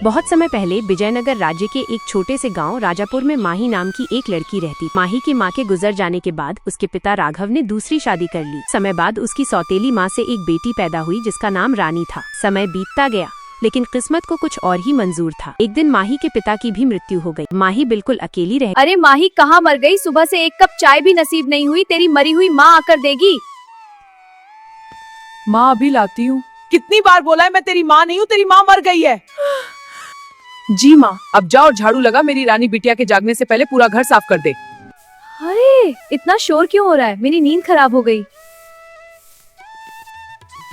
बहुत समय पहले विजयनगर राज्य के एक छोटे से गांव राजापुर में माही नाम की एक लड़की रहती। माही की मां के गुजर जाने के बाद उसके पिता राघव ने दूसरी शादी कर ली। समय बाद उसकी सौतेली मां से एक बेटी पैदा हुई जिसका नाम रानी था। समय बीतता गया लेकिन किस्मत को कुछ और ही मंजूर था। एक दिन माही के पिता की भी मृत्यु हो गई। माही बिल्कुल अकेली रह। अरे माही कहाँ मर गई? सुबह से एक कप चाय भी नसीब नहीं हुई। तेरी मरी हुई माँ आकर देगी। माँ अभी लाती हूँ। कितनी बार बोला है मैं तेरी माँ नहीं हूँ, तेरी माँ मर गई है। जी माँ, अब जाओ और झाड़ू लगा, मेरी रानी बिटिया के जागने से पहले पूरा घर साफ कर दे। अरे इतना शोर क्यों हो रहा है? मेरी नींद खराब हो गई।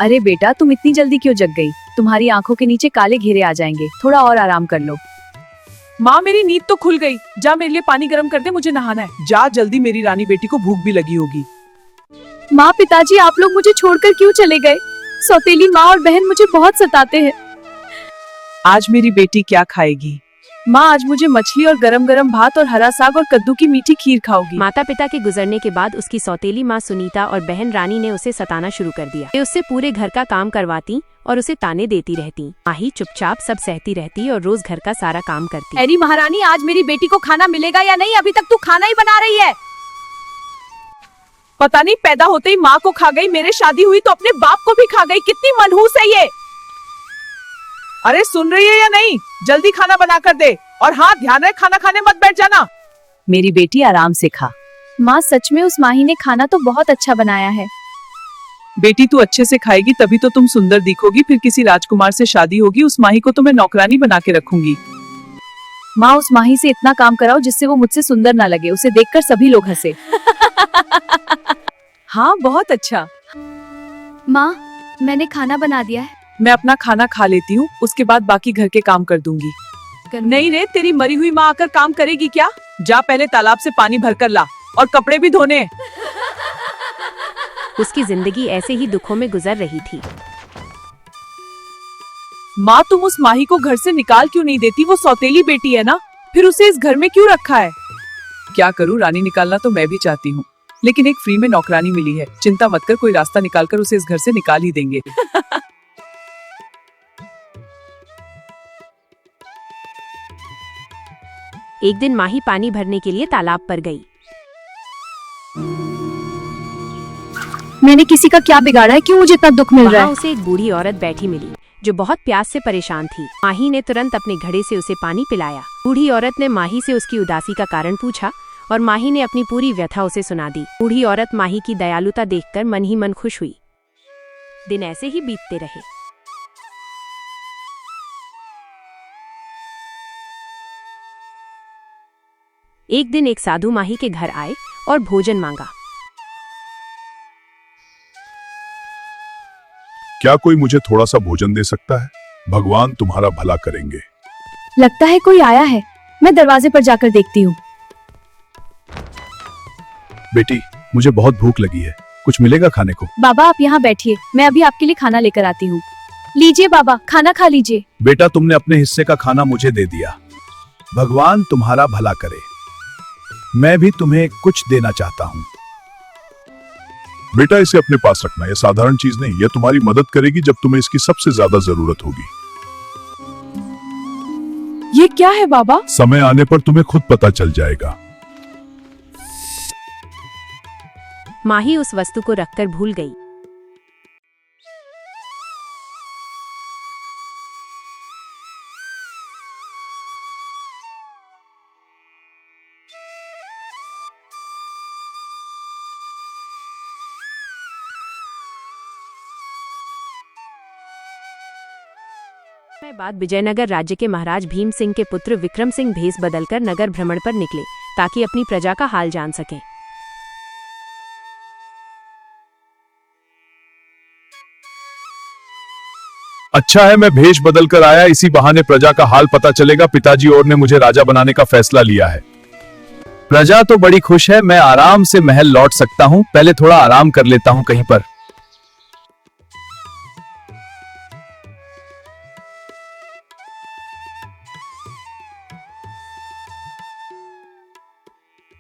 अरे बेटा तुम इतनी जल्दी क्यों जग गई? तुम्हारी आंखों के नीचे काले घेरे आ जाएंगे, थोड़ा और आराम कर लो। माँ मेरी नींद तो खुल गई। जा मेरे लिए पानी गर्म कर दे, मुझे नहाना है। जा जल्दी, मेरी रानी बेटी को भूख भी लगी होगी। माँ पिताजी आप लोग मुझे छोड़कर क्यों चले गए? सौतेली माँ और बहन मुझे बहुत सताते हैं। आज मेरी बेटी क्या खाएगी? माँ आज मुझे मछली और गरम गरम भात और हरा साग और कद्दू की मीठी खीर खाओगी। माता पिता के गुजरने के बाद उसकी सौतेली माँ सुनीता और बहन रानी ने उसे सताना शुरू कर दिया। वे उससे पूरे घर का काम करवाती और उसे ताने देती रहती। माही चुपचाप सब सहती रहती और रोज घर का सारा काम करती। अरे महारानी आज मेरी बेटी को खाना मिलेगा या नहीं? अभी तक तू खाना ही बना रही है। पता नहीं पैदा होते ही माँ को खा गई, मेरे शादी हुई तो अपने बाप को भी खा गई। कितनी मनहूस है ये। अरे सुन रही है या नहीं? जल्दी खाना बना कर दे। और हाँ ध्यान रहे, खाना खाने मत बैठ जाना। मेरी बेटी आराम से खा। माँ सच में उस माही ने खाना तो बहुत अच्छा बनाया है। बेटी तू अच्छे से खाएगी तभी तो तुम सुंदर दिखोगी। फिर किसी राजकुमार से शादी होगी, उस माही को तो मैं नौकरानी बना के रखूंगी। माँ उस माही से इतना काम कराओ जिससे वो मुझसे सुंदर ना लगे, उसे देखकर सभी लोग हंसे। हाँ बहुत अच्छा। माँ मैंने खाना बना दिया है। मैं अपना खाना खा लेती हूँ, उसके बाद बाकी घर के काम कर दूंगी। नहीं रे, तेरी मरी हुई माँ आकर काम करेगी क्या? जा पहले तालाब से पानी भर कर ला और कपड़े भी धोने। उसकी जिंदगी ऐसे ही दुखों में गुजर रही थी। माँ तुम उस माही को घर से निकाल क्यों नहीं देती? वो सौतेली बेटी है ना, फिर उसे इस घर में क्यों रखा है? क्या करूँ, रानी निकालना तो मैं भी चाहती हूँ लेकिन एक फ्री में नौकरानी मिली है। चिंता मत कर, कोई रास्ता निकालकर उसे इस घर से निकाल ही देंगे। एक दिन माही पानी भरने के लिए तालाब पर गई। मैंने किसी का क्या बिगाड़ा है? क्यों मुझे इतना दुख मिल रहा है? वहाँ उसे एक बूढ़ी औरत बैठी मिली जो बहुत प्यास से परेशान थी। माही ने तुरंत अपने घड़े से उसे पानी पिलाया। बूढ़ी औरत ने माही से उसकी उदासी का कारण पूछा और माही ने अपनी पूरी व्यथा उसे सुना दी। बूढ़ी औरत माही की दयालुता देखकर मन ही मन खुश हुई। दिन ऐसे ही बीतते रहे। एक दिन एक साधु माही के घर आए और भोजन मांगा। क्या कोई मुझे थोड़ा सा भोजन दे सकता है? भगवान तुम्हारा भला करेंगे। लगता है कोई आया है, मैं दरवाजे पर जाकर देखती हूँ। बेटी मुझे बहुत भूख लगी है, कुछ मिलेगा खाने को? बाबा आप यहाँ बैठिए, मैं अभी आपके लिए खाना लेकर आती हूँ। लीजिए बाबा, खाना खा लीजिए। बेटा तुमने अपने हिस्से का खाना मुझे दे दिया, भगवान तुम्हारा भला करे। मैं भी तुम्हें कुछ देना चाहता हूँ। बेटा इसे अपने पास रखना, यह साधारण चीज नहीं, यह तुम्हारी मदद करेगी जब तुम्हें इसकी सबसे ज्यादा जरूरत होगी। ये क्या है बाबा? समय आने पर तुम्हें खुद पता चल जाएगा। माही उस वस्तु को रखकर भूल गई। बाद विजयनगर राज्य के महाराज भीम सिंह के पुत्र विक्रम सिंह भेष बदलकर नगर भ्रमण पर निकले ताकि अपनी प्रजा का हाल जान सकें। अच्छा है मैं भेष बदल कर आया, इसी बहाने प्रजा का हाल पता चलेगा। पिताजी और ने मुझे राजा बनाने का फैसला लिया है। प्रजा तो बड़ी खुश है, मैं आराम से महल लौट सकता हूँ। पहले थोड़ा आराम कर लेता हूँ कहीं पर।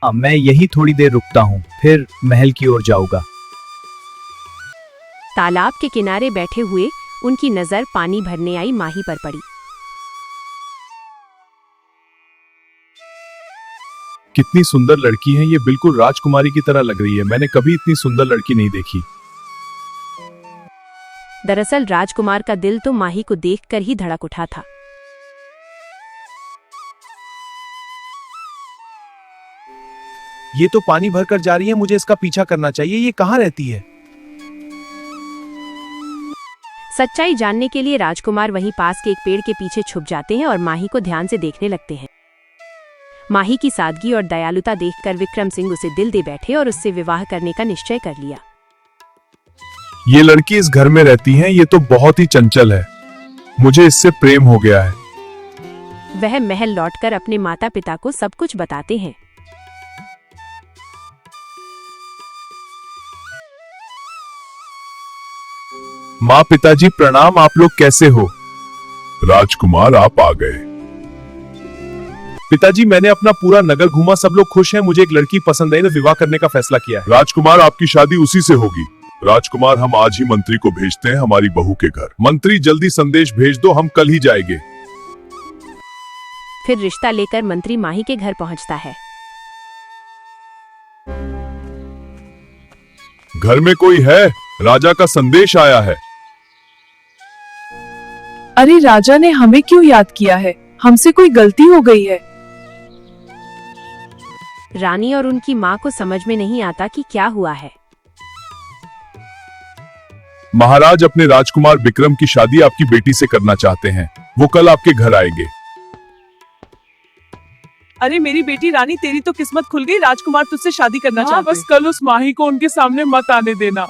मैं यही थोड़ी देर रुकता हूँ, फिर महल की ओर जाऊंगा। तालाब के किनारे बैठे हुए उनकी नजर पानी भरने आई माही पर पड़ी। कितनी सुंदर लड़की है ये, बिल्कुल राजकुमारी की तरह लग रही है। मैंने कभी इतनी सुंदर लड़की नहीं देखी। दरअसल राजकुमार का दिल तो माही को देखकर ही धड़क उठा था। ये तो पानी भरकर जा रही है, मुझे इसका पीछा करना चाहिए। ये कहाँ रहती है? सच्चाई जानने के लिए राजकुमार वहीं पास के एक पेड़ के पीछे छुप जाते हैं और माही को ध्यान से देखने लगते हैं। माही की सादगी और दयालुता देखकर विक्रम सिंह उसे दिल दे बैठे और उससे विवाह करने का निश्चय कर लिया। ये लड़की इस घर में रहती है, ये तो बहुत ही चंचल है। मुझे इससे प्रेम हो गया है। वह महल लौटकर अपने माता पिता को सब कुछ बताते हैं। माँ पिताजी प्रणाम, आप लोग कैसे हो? राजकुमार आप आ गए। पिताजी मैंने अपना पूरा नगर घूमा, सब लोग खुश हैं। मुझे एक लड़की पसंद है, विवाह करने का फैसला किया है। राजकुमार आपकी शादी उसी से होगी। राजकुमार हम आज ही मंत्री को भेजते हैं हमारी बहू के घर। मंत्री जल्दी संदेश भेज दो, हम कल ही जाएंगे। फिर रिश्ता लेकर मंत्री माही के घर पहुंचता है। घर में कोई है? राजा का संदेश आया है। अरे राजा ने हमें क्यों याद किया है? हमसे कोई गलती हो गई है। रानी और उनकी माँ को समझ में नहीं आता कि क्या हुआ है। महाराज अपने राजकुमार विक्रम की शादी आपकी बेटी से करना चाहते हैं। वो कल आपके घर आएंगे। अरे मेरी बेटी रानी, तेरी तो किस्मत खुल गई। राजकुमार तुझसे शादी करना चाहते हैं। बस कल उस माही को उनके सामने मत आने देना।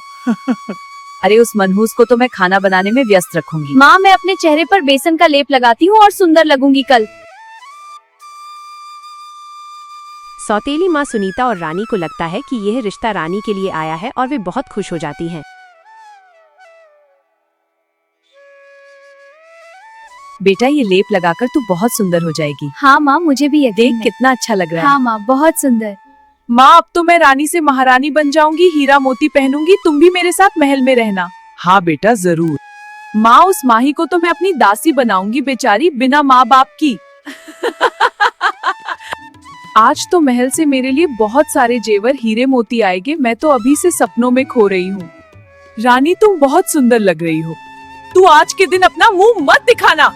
अरे उस मनहूस को तो मैं खाना बनाने में व्यस्त रखूंगी। माँ मैं अपने चेहरे पर बेसन का लेप लगाती हूँ और सुंदर लगूंगी कल। सौतेली माँ सुनीता और रानी को लगता है कि यह रिश्ता रानी के लिए आया है और वे बहुत खुश हो जाती हैं। बेटा ये लेप लगाकर तू बहुत सुंदर हो जाएगी। हाँ माँ मुझे भी यकीन है। कितना अच्छा लग रहा है। हाँ माँ बहुत सुंदर। माँ अब तो मैं रानी से महारानी बन जाऊंगी, हीरा मोती पहनूंगी, तुम भी मेरे साथ महल में रहना। हाँ बेटा जरूर। माँ उस माही को तो मैं अपनी दासी बनाऊंगी, बेचारी बिना माँ बाप की। आज तो महल से मेरे लिए बहुत सारे जेवर हीरे मोती आएंगे। मैं तो अभी से सपनों में खो रही हूँ। रानी तुम बहुत सुंदर लग रही हो। तू आज के दिन अपना मुंह मत दिखाना।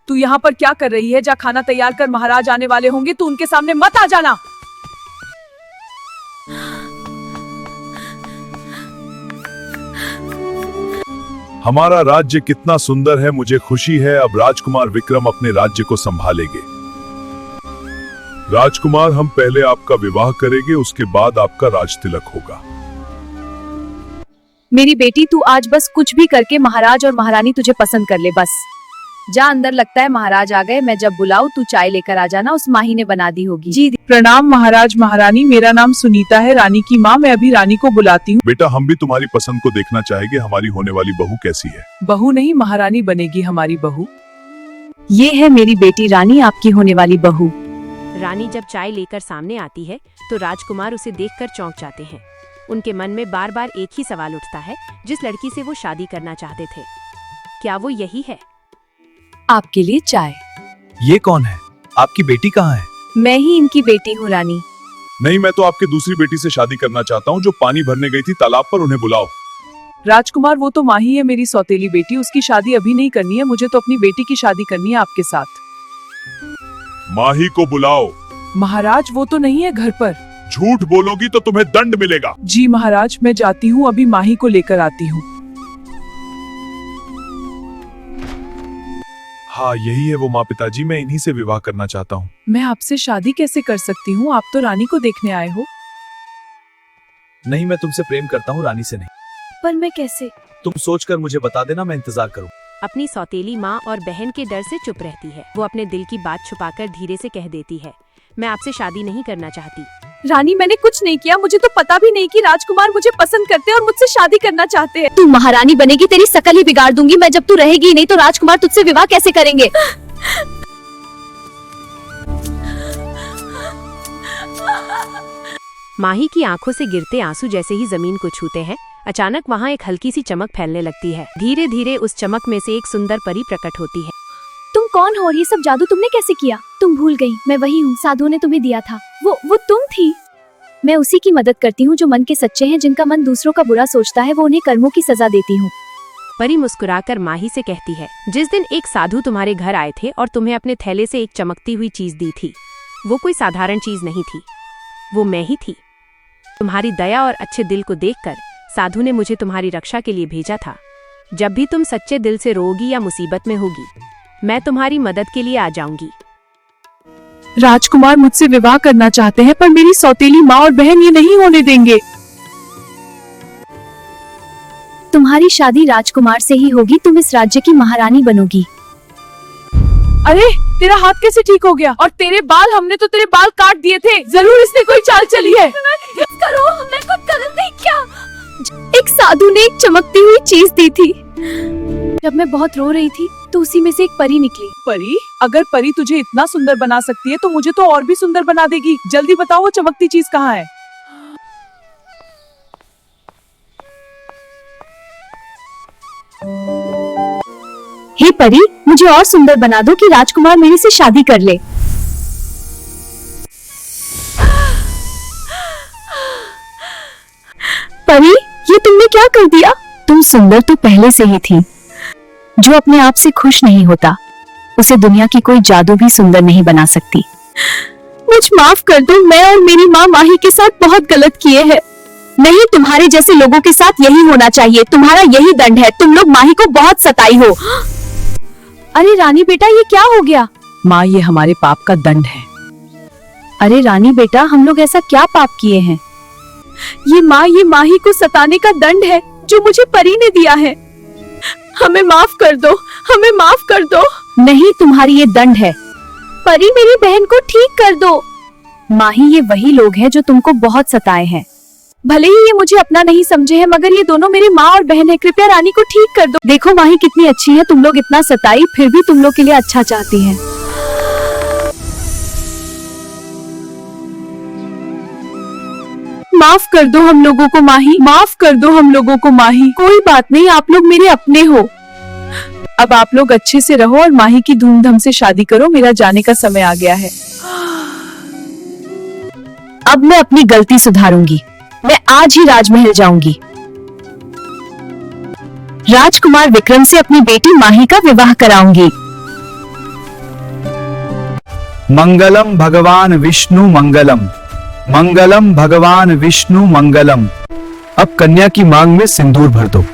तू यहाँ पर क्या कर रही है? जा खाना तैयार कर, महाराज आने वाले होंगे, तू उनके सामने मत आ जाना। हमारा राज्य कितना सुंदर है, मुझे खुशी है। अब राजकुमार विक्रम अपने राज्य को संभालेंगे। राजकुमार हम पहले आपका विवाह करेंगे, उसके बाद आपका राज तिलक होगा। मेरी बेटी तू आज बस कुछ भी करके महाराज और महारानी तुझे पसंद कर ले बस। जा अंदर, लगता है महाराज आ गए। मैं जब बुलाऊं तू चाय लेकर आ जाना, उस माही ने बना दी होगी। जी प्रणाम महाराज महारानी, मेरा नाम सुनीता है, रानी की माँ। मैं अभी रानी को बुलाती हूँ। बेटा हम भी तुम्हारी पसंद को देखना चाहेंगे, हमारी होने वाली बहू कैसी है? बहू नहीं, महारानी बनेगी हमारी बहू। ये है मेरी बेटी रानी, आपकी होने वाली बहू। रानी जब चाय लेकर सामने आती है तो राजकुमार उसे देखकर चौंक जाते हैं। उनके मन में बार बार एक ही सवाल उठता है, जिस लड़की से वो शादी करना चाहते थे, क्या वो यही है? आपके लिए चाय। ये कौन है? आपकी बेटी कहाँ है? मैं ही इनकी बेटी हूँ रानी। नहीं, मैं तो आपकी दूसरी बेटी से शादी करना चाहता हूँ जो पानी भरने गई थी तालाब पर। उन्हें बुलाओ। राजकुमार वो तो माही है, मेरी सौतेली बेटी। उसकी शादी अभी नहीं करनी है, मुझे तो अपनी बेटी की शादी करनी है आपके साथ। माही को बुलाओ। महाराज वो तो नहीं है घर पर। झूठ बोलोगी तो तुम्हें दंड मिलेगा। जी महाराज मैं जाती हूँ, अभी माही को लेकर आती हूँ। हाँ यही है वो माँ पिताजी, मैं इन्हीं से विवाह करना चाहता हूँ। मैं आपसे शादी कैसे कर सकती हूँ? आप तो रानी को देखने आए हो। नहीं, मैं तुमसे प्रेम करता हूँ, रानी से नहीं। पर मैं कैसे? तुम सोचकर मुझे बता देना, मैं इंतजार करूँ। अपनी सौतेली माँ और बहन के डर से चुप रहती है। वो अपने दिल की बात छुपाकर धीरे से कह देती है, मैं आपसे शादी नहीं करना चाहती। रानी मैंने कुछ नहीं किया, मुझे तो पता भी नहीं कि राजकुमार मुझे पसंद करते हैं और मुझसे शादी करना चाहते हैं। तू महारानी बनेगी, तेरी शकल ही बिगाड़ दूंगी मैं जब तू रहेगी नहीं तो राजकुमार तुझसे विवाह कैसे करेंगे? माही की आंखों से गिरते आंसू जैसे ही जमीन को छूते हैं, अचानक वहाँ एक हल्की सी चमक फैलने लगती है। धीरे धीरे उस चमक में से एक सुंदर परी प्रकट होती है। तुम कौन हो और ये सब जादू तुमने कैसे किया? तुम भूल गई, मैं वही हूँ, साधु ने तुम्हें दिया था। वो तुम थी। मैं उसी की मदद करती हूँ जो मन के सच्चे हैं। जिनका मन दूसरों का बुरा सोचता है वो उन्हें कर्मों की सजा देती हूँ। परी मुस्कुराकर माही से कहती है, जिस दिन एक साधु तुम्हारे घर आए थे और तुम्हें अपने थैले से एक चमकती हुई चीज दी थी, वो कोई साधारण चीज नहीं थी, वो मैं ही थी। तुम्हारी दया और अच्छे दिल को देखकर साधु ने मुझे तुम्हारी रक्षा के लिए भेजा था। जब भी तुम सच्चे दिल से रोगी या मुसीबत में होगी, मैं तुम्हारी मदद के लिए आ जाऊंगी। राजकुमार मुझसे विवाह करना चाहते हैं, पर मेरी सौतेली माँ और बहन ये नहीं होने देंगे। तुम्हारी शादी राजकुमार से ही होगी। तुम इस राज्य की महारानी बनोगी। अरे तेरा हाथ कैसे ठीक हो गया? और तेरे बाल, हमने तो तेरे बाल काट दिए थे। जरूर इसने कोई चाल चली है। करो, मैं कुछ गलत नहीं किया। एक साधु ने एक चमकती हुई चीज दी थी। जब मैं बहुत रो रही थी तो उसी में से एक परी निकली। परी? अगर परी तुझे इतना सुंदर बना सकती है तो मुझे तो और भी सुंदर बना देगी। जल्दी बताओ वो चमकती चीज कहाँ है? हे परी, मुझे और सुंदर बना दो कि राजकुमार मेरे से शादी कर ले। परी, ये तुमने क्या कर दिया? तुम सुंदर तो पहले से ही थी। जो अपने आप से खुश नहीं होता, उसे दुनिया की कोई जादू भी सुंदर नहीं बना सकती। मुझे माफ कर दो, मैं और मेरी माँ माही के साथ बहुत गलत किए हैं। नहीं, तुम्हारे जैसे लोगों के साथ यही होना चाहिए। तुम्हारा यही दंड है। तुम लोग माही को बहुत सताई हो। अरे रानी बेटा, ये क्या हो गया? माँ, ये हमारे पाप का दंड है। अरे रानी बेटा, हम लोग ऐसा क्या पाप किए हैं? ये माही को सताने का दंड है जो मुझे परी ने दिया है। हमें माफ कर दो, हमें माफ कर दो। नहीं, तुम्हारी ये दंड है। परी, मेरी बहन को ठीक कर दो। माही, ये वही लोग हैं जो तुमको बहुत सताए हैं। भले ही ये मुझे अपना नहीं समझे हैं, मगर ये दोनों मेरी माँ और बहन है। कृपया रानी को ठीक कर दो। देखो माही कितनी अच्छी है, तुम लोग इतना सताई फिर भी तुम लोग के लिए अच्छा चाहती हैं। माफ कर दो हम लोगों को माही, माफ कर दो हम लोगों को माही। कोई बात नहीं, आप लोग मेरे अपने हो। अब आप लोग अच्छे से रहो और माही की धूमधाम से शादी करो। मेरा जाने का समय आ गया है। अब मैं अपनी गलती सुधारूंगी। मैं आज ही राजमहल जाऊंगी। राजकुमार विक्रम से अपनी बेटी माही का विवाह कराऊंगी। मंगलम भगवान विष्णु मंगलम, मंगलम भगवान विष्णु मंगलम। अब कन्या की मांग में सिंदूर भर दो।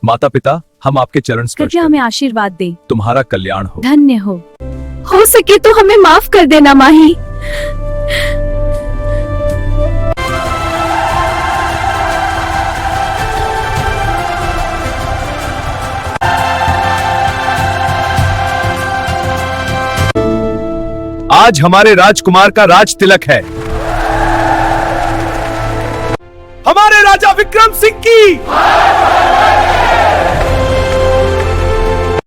माता पिता, हम आपके चरण स्पर्श कृपया हमें आशीर्वाद दें। तुम्हारा कल्याण हो। धन्य हो सके तो हमें माफ कर देना माही। आज हमारे राजकुमार का राज तिलक है। हमारे राजा विक्रम सिंह की